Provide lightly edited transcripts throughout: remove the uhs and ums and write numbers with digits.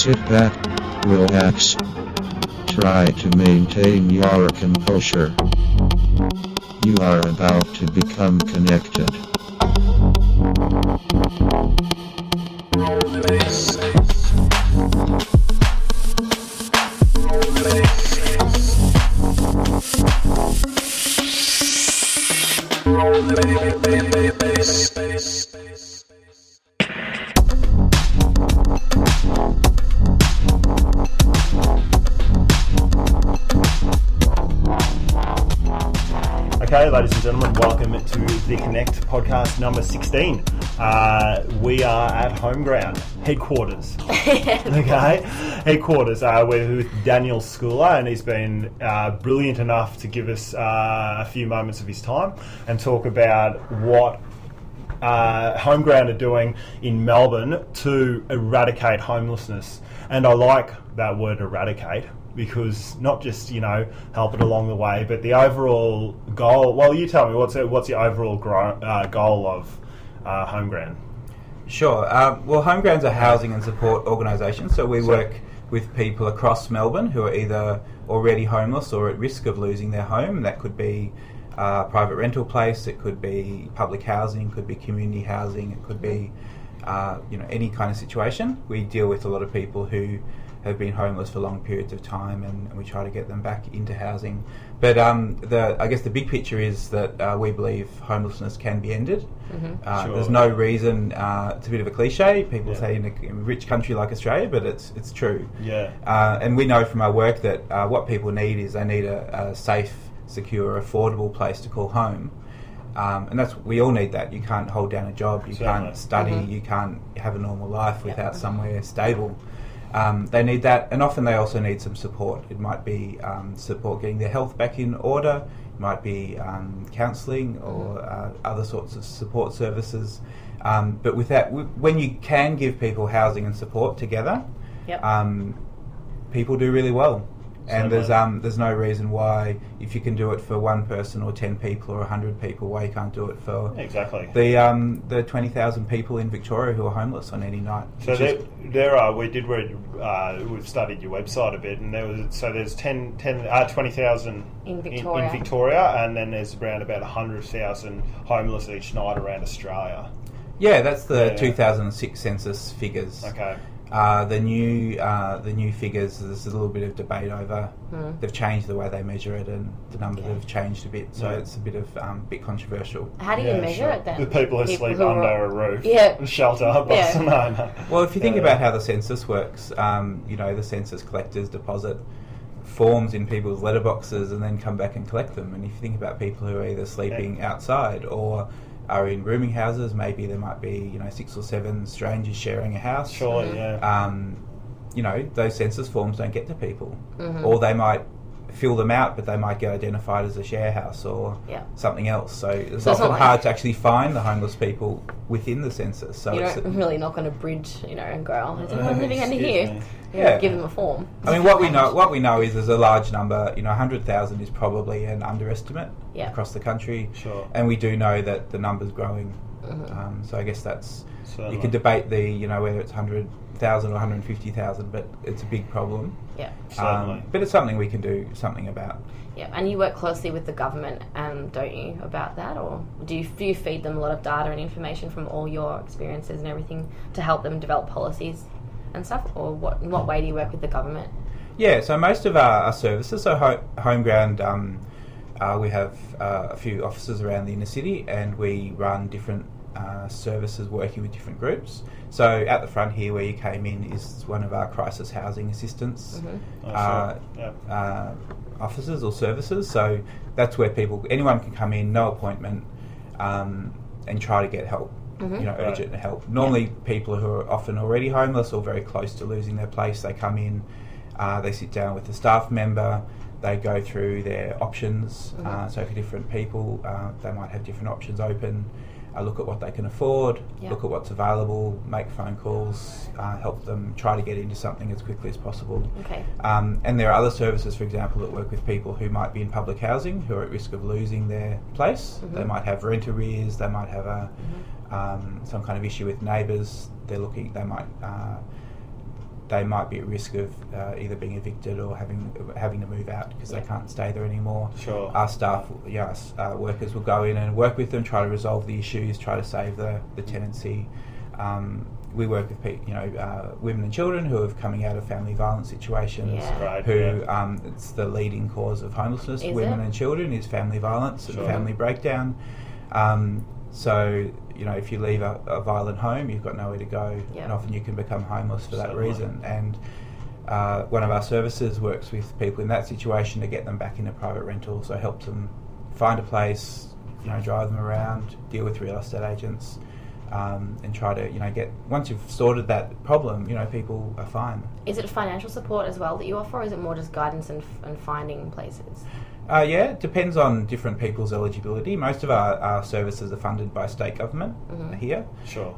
Sit back, relax. Try to maintain your composure. You are about to become connected. Okay, ladies and gentlemen, welcome to the Connect podcast number 16. We are at HomeGround headquarters. Headquarters. We're with Daniel Schooler, and he's been brilliant enough to give us a few moments of his time and talk about what HomeGround are doing in Melbourne to eradicate homelessness. And I like that word, eradicate, because not just, help it along the way, but the overall goal. Well, you tell me, what's the overall goal of HomeGround? Sure. Well, HomeGround's a housing and support organisation, so we work with people across Melbourne who are either already homeless or at risk of losing their home. That could be a private rental place, it could be public housing, it could be community housing, it could be any kind of situation. We deal with a lot of people who have been homeless for long periods of time, and we try to get them back into housing. But I guess the big picture is that we believe homelessness can be ended. Mm-hmm. Sure. There's no reason. It's a bit of a cliche. People say in a rich country like Australia, but it's true. Yeah. And we know from our work that what people need is they need a safe, secure, affordable place to call home. And we all need that. You can't hold down a job. You can't study. Mm-hmm. You can't have a normal life without somewhere stable. They need that, and often they also need some support. It might be support getting their health back in order, it might be counselling or other sorts of support services. But with that, when you can give people housing and support together, people do really well. And there's no reason why, if you can do it for one person or 10 people or 100 people, why you can't do it for the 20,000 people in Victoria who are homeless on any night. So we've studied your website a bit, and there's 20,000 in Victoria, and then there's around about 100,000 homeless each night around Australia. Yeah, that's the 2006 census figures. Okay. The new figures, there's a little bit of debate over. They've changed the way they measure it, and the numbers have changed a bit, so it's a bit controversial. How do you measure it then? The people who sleep under a roof, shelter. No. Well, if you think about how the census works, the census collectors deposit forms in people's letterboxes and then come back and collect them. And if you think about people who are either sleeping outside or are in rooming houses, maybe there might be 6 or 7 strangers sharing a house. Sure, those census forms don't get to people, or they might fill them out, but they might get identified as a share house or something else. So it's often hard to actually find the homeless people within the census. So you're not really not going to bridge, and go, I'm living under here. Give them a form. I mean, what we know is there's a large number. 100,000 is probably an underestimate across the country. Sure. And we do know that the number's growing. So I guess that's you could debate the whether it's 100,000 or 150,000, but it's a big problem. Yeah. But it's something we can do something about. Yeah, and you work closely with the government, don't you, about that? Or do you feed them a lot of data and information from all your experiences and everything to help them develop policies and stuff? Or in what way do you work with the government? Yeah, so most of our services, so HomeGround, we have a few offices around the inner city, and we run different services working with different groups. So at the front here where you came in is one of our crisis housing assistance offices or services. So that's where anyone can come in, no appointment, and try to get help. Urgent help. Normally people who are often already homeless or very close to losing their place, they come in, they sit down with a staff member, they go through their options. So for different people, they might have different options open. Look at what they can afford, look at what's available, make phone calls, help them try to get into something as quickly as possible. Okay. And there are other services, for example, that work with people who might be in public housing, who are at risk of losing their place. They might have rent arrears, they might have some kind of issue with neighbours. They might they might be at risk of either being evicted or having to move out because they can't stay there anymore. Sure. Our staff, workers will go in and work with them, try to resolve the issues, try to save the tenancy. We work with women and children who are coming out of family violence situations. Yeah. Right, it's the leading cause of homelessness. Is women it? and children is family violence and Sure. family breakdown. So if you leave a violent home, you've got nowhere to go, Yeah. and often you can become homeless for that Certainly. reason. And one of our services works with people in that situation to get them back into private rental, so helps them find a place, drive them around, deal with real estate agents, and try to get, once you've sorted that problem, people are fine. Is it financial support as well that you offer, or is it more just guidance and finding places? It depends on different people's eligibility. Most of our services are funded by state government here, Sure.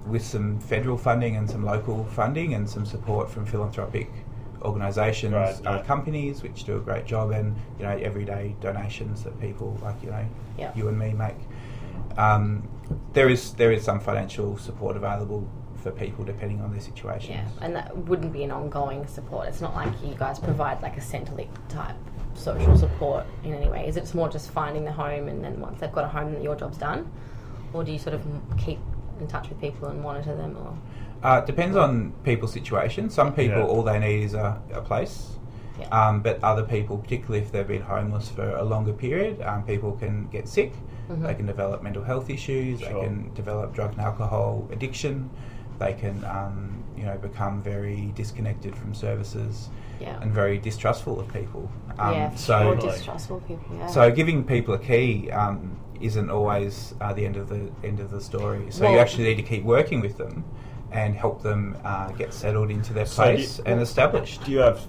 with some federal funding and some local funding and some support from philanthropic organisations, Right, yeah. companies which do a great job, and everyday donations that people like you and me make. There is some financial support available for people depending on their situations. Yeah, and that wouldn't be an ongoing support. It's not like you guys provide like a Centrelink type social support in any way. Is it more just finding the home, and then once they've got a home, then your job's done? Or do you sort of keep in touch with people and monitor them? Or It depends on people's situation. Some people, Yeah. all they need is a place. Yeah. But other people, particularly if they've been homeless for a longer period, people can get sick. They can develop mental health issues. Sure. They can develop drug and alcohol addiction. They can, become very disconnected from services yeah, and very distrustful of people. yeah, for so, sure, Totally. distrustful people. Yeah. so giving people a key isn't always the end of the story. So you Well- actually need to keep working with them and help them get settled into their So do you- place and established. Do you have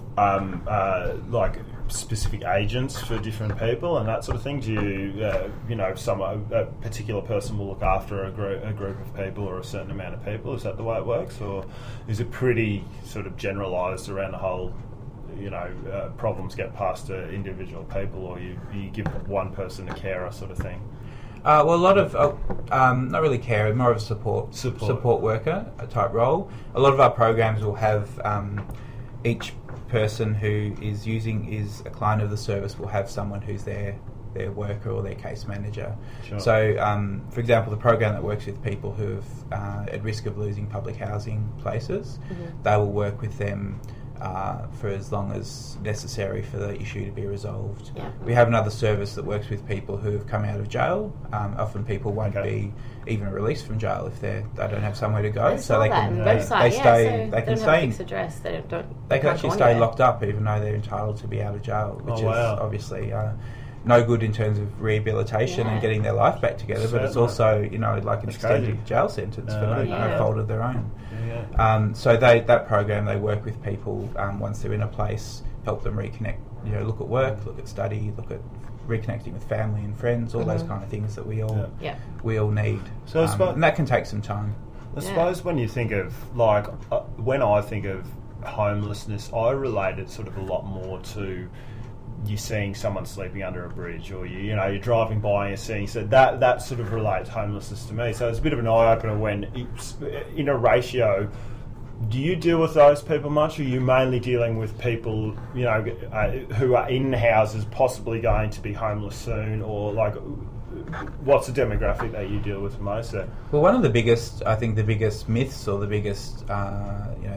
like specific agents for different people and that sort of thing? Do you, a particular person will look after a group of people or a certain amount of people? Is that the way it works, or is it pretty sort of generalised around the whole? Problems get passed to individual people, or you give one person a carer sort of thing. Well, a lot of not really care, more of a support worker type role. A lot of our programs will have each person who is a client of the service will have someone who's their worker or their case manager. Sure. So, for example, the program that works with people who are at risk of losing public housing places, they will work with them for as long as necessary for the issue to be resolved. Yeah. We have another service that works with people who have come out of jail. Often people won't be even released from jail if they don't have somewhere to go. I saw they that can on the website. they yeah, stay so they can don't have stay a fixed address. They they can can't actually go stay anywhere. locked up even though they're entitled to be out of jail, which wow. is obviously no good in terms of rehabilitation Yeah. and getting their life back together. But it's Certainly. also like an That's extended crazy. jail sentence for no Yeah. fault of their own. Yeah. So that program, they work with people once they're in a place, help them reconnect, look at work, look at study, look at reconnecting with family and friends, all those kind of things that we all need. So I suppose- and that can take some time. I Yeah. suppose when you think of, when I think of homelessness, I relate it sort of a lot more to you seeing someone sleeping under a bridge, or you're driving by and you're seeing, so that sort of relates homelessness to me. So it's a bit of an eye-opener when, in a ratio, do you deal with those people much, or are you mainly dealing with people, who are in houses possibly going to be homeless soon, or what's the demographic that you deal with most? Well, one of the biggest myths or the biggest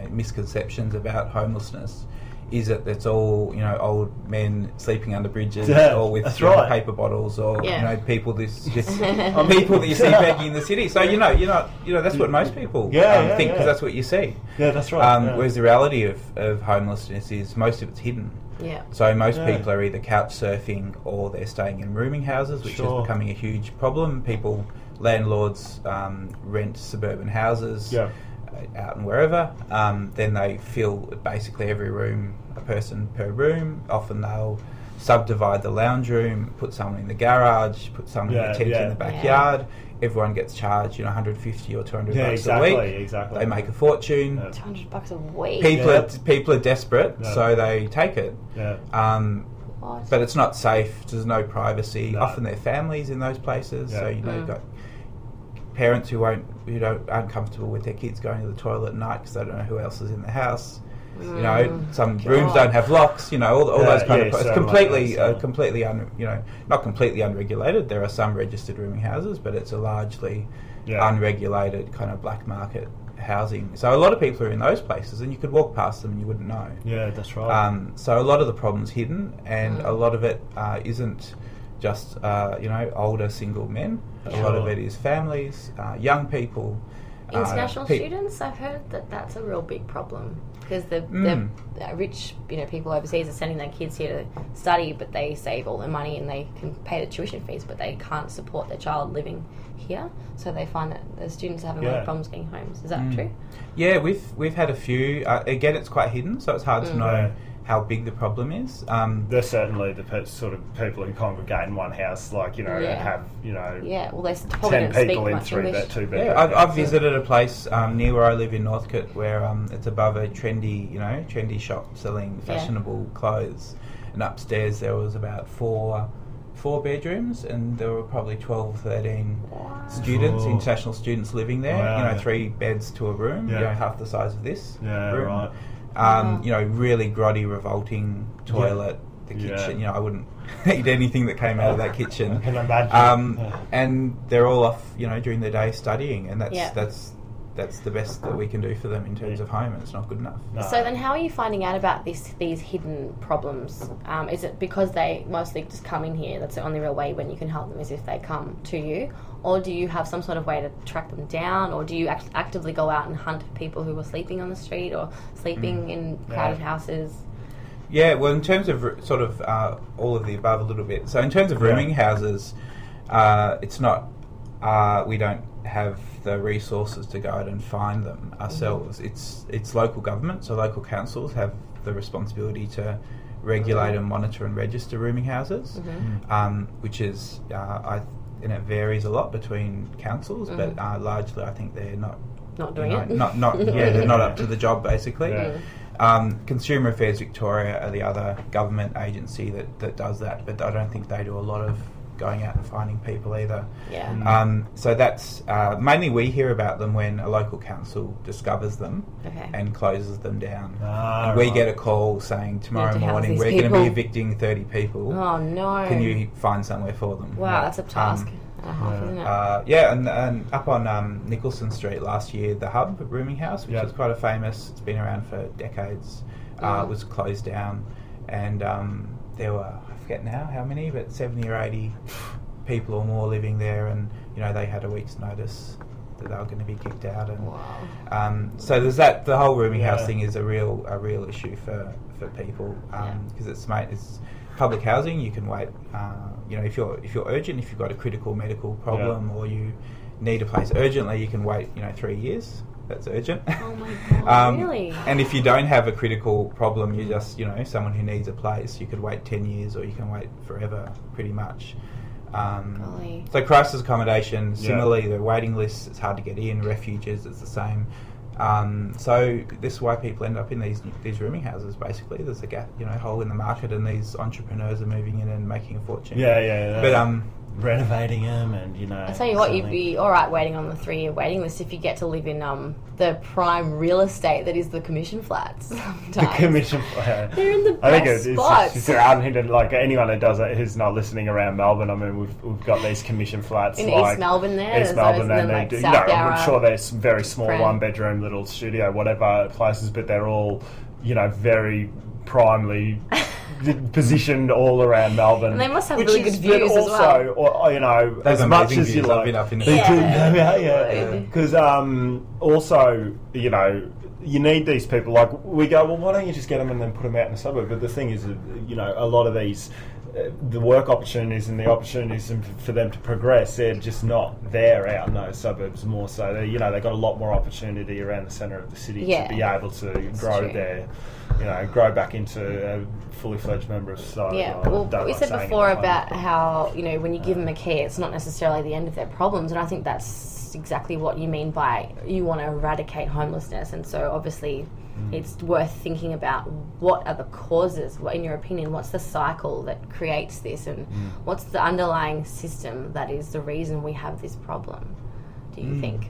misconceptions about homelessness is that it's all old men sleeping under bridges, or with paper bottles, or people this people that you see begging in the city. So that's what most people think, because that's what you see. Yeah, that's right. Whereas the reality of homelessness is most of it's hidden. Yeah. So most people are either couch surfing or they're staying in rooming houses, which is becoming a huge problem. Landlords rent suburban houses. Yeah. Out and wherever, then they fill basically every room, a person per room. Often they'll subdivide the lounge room, put someone in the garage, put someone in the tent in the backyard. Everyone gets charged, $150 or $200 a week. Exactly. They make a fortune. $200 a week. People are desperate, so they take it. Yeah. What? But it's not safe. There's no privacy. No. Often they're families in those places, so Yeah. you've got parents who aren't comfortable with their kids going to the toilet at night because they don't know who else is in the house. You know, some rooms don't have locks. You know, all those kind of. It's completely, not completely unregulated. There are some registered rooming houses, but it's a largely unregulated kind of black market housing. So a lot of people are in those places, and you could walk past them and you wouldn't know. Yeah, that's right. So a lot of the problem's hidden, and a lot of it isn't just older single men. A lot of it is families, young people. International students, I've heard that's a real big problem because the rich, people overseas are sending their kids here to study, but they save all their money and they can pay the tuition fees, but they can't support their child living here. So they find that the students are having a lot of problems getting homes. Is that true? Yeah, we've had a few. Again, it's quite hidden, so it's hard to know how big the problem is. There's certainly the sort of people who congregate in one house, and have, well, they 10 people in 2 bedrooms. Yeah, I've visited a place near where I live in Northcote where it's above a trendy shop selling fashionable clothes, and upstairs there was about four bedrooms, and there were probably 12 or 13 students, international students living there. Wow. 3 beds to a room, half the size of this room. Right. Really grotty, revolting toilet. The kitchen, I wouldn't eat anything that came out of that kitchen. I can imagine. And they're all off, during the day studying, and that's the best that we can do for them in terms of home, and it's not good enough. No. So then how are you finding out about these hidden problems? Is it because they mostly just come in here, that's the only real way when you can help them is if they come to you? Or do you have some sort of way to track them down? Or do you actively go out and hunt people who are sleeping on the street or sleeping in crowded houses? Yeah, well, in terms of sort of all of the above a little bit. So in terms of rooming houses, it's not, we don't have the resources to go out and find them ourselves. It's local government, so local councils have the responsibility to regulate and monitor and register rooming houses, which is, and it varies a lot between councils, but largely I think they're not doing it. They're not up to the job basically. Yeah. Consumer Affairs Victoria are the other government agency that does that, but I don't think they do a lot of going out and finding people either. Yeah. So that's mainly we hear about them when a local council discovers them and closes them down. And we get a call saying tomorrow morning we're going to be evicting 30 people. Oh no! Can you find somewhere for them? Wow, that's a task. Isn't it? And up on Nicholson Street last year, the Hub rooming house, which is quite a famous, it's been around for decades, was closed down, and there were, I forget now how many, but 70 or 80 people or more living there, and they had a week's notice that they were going to be kicked out, and so there's that. The whole rooming house thing is a real issue for people because it's public housing. You can wait. If you're urgent, if you've got a critical medical problem or you need a place urgently, you can wait 3 years. That's urgent. Oh my God, really? And if you don't have a critical problem, you're just someone who needs a place, you could wait 10 years or you can wait forever, pretty much. So crisis accommodation, similarly, the waiting lists, it's hard to get in. Refuges, it's the same. So this is why people end up in these rooming houses. Basically, there's a gap, hole in the market, and these entrepreneurs are moving in and making a fortune. But renovating them, and I tell you what, you'd be all right waiting on the 3-year waiting list if you get to live in the prime real estate that is the commission flats. Sometimes. The commission flats. They're in the best spots. It's unhindered. Like anyone who does it who's not listening around Melbourne. I mean, we've got these commission flats in like East Melbourne. There, East Melbourne, and they do. I'm sure there's very small 1-bedroom little studio, whatever places, but they're all very primely positioned all around Melbourne. And they must have really good views as well. Or, as much as you like. I've been up in Because also, you need these people. Like we go, well, why don't you just get them and then put them out in the suburb? But the thing is, a lot of these, the work opportunities and the opportunities for them to progress, they're just not there out in those suburbs. More so, they've got a lot more opportunity around the centre of the city to be able to grow their. Grow back into a fully fledged member of society. Yeah, well, we said before about how, when you give them a key, it's not necessarily the end of their problems, and I think that's exactly what you mean by you want to eradicate homelessness, and so obviously it's worth thinking about what are the causes, in your opinion, what's the cycle that creates this, and what's the underlying system that is the reason we have this problem, do you think?